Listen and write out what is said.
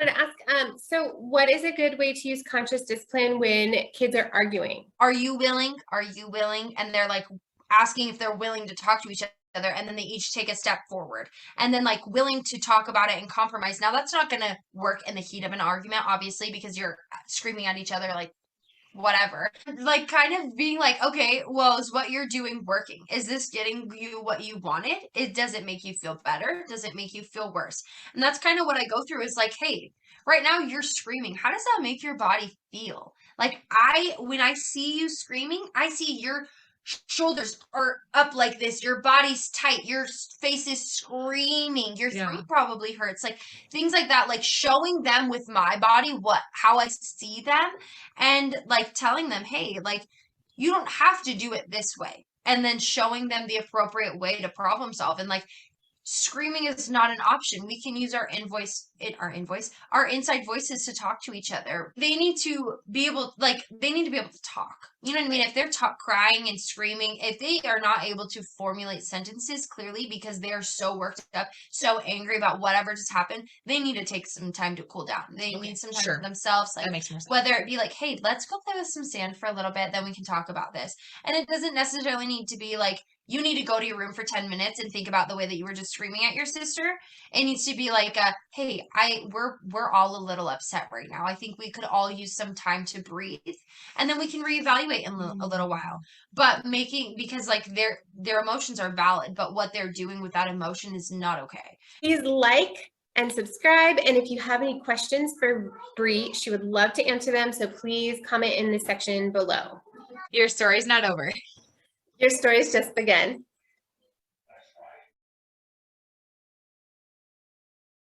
want to ask, so what is a good way to use conscious discipline when kids are arguing? Are you willing? Are you willing? And they're like asking if they're willing to talk to each other, and then they each take a step forward, and then like willing to talk about it and compromise. Now that's not going to work in the heat of an argument, obviously, because you're screaming at each other like whatever. Like kind of being like, okay, well, is what you're doing working? Is this getting you what you wanted? Does it make you feel better? Does it make you feel worse? And that's kind of what I go through is like, hey, right now you're screaming. How does that make your body feel? Like when I see you screaming, I see your shoulders are up like this, your body's tight, your face is screaming, your Yeah. throat probably hurts, like things like that, like showing them with my body how I see them, and like telling them, hey, like you don't have to do it this way, and then showing them the appropriate way to problem solve. And like screaming is not an option. We can use our inside voices to talk to each other. They need to be able to talk. You know what I mean? If they're crying and screaming, if they are not able to formulate sentences clearly because they are so worked up, so angry about whatever just happened, they need to take some time to cool down. They need some time sure. for themselves. Like That makes more sense. whether it be like, hey, let's go play with some sand for a little bit, then we can talk about this. And it doesn't necessarily need to be like, you need to go to your room for 10 minutes and think about the way that you were just screaming at your sister. It needs to be like, hey, we're all a little upset right now. I think we could all use some time to breathe, and then we can reevaluate in a little while. But because like their emotions are valid, but what they're doing with that emotion is not okay. Please like and subscribe. And if you have any questions for Bree, she would love to answer them. So please comment in the section below. Your story's not over. Your story's just begun.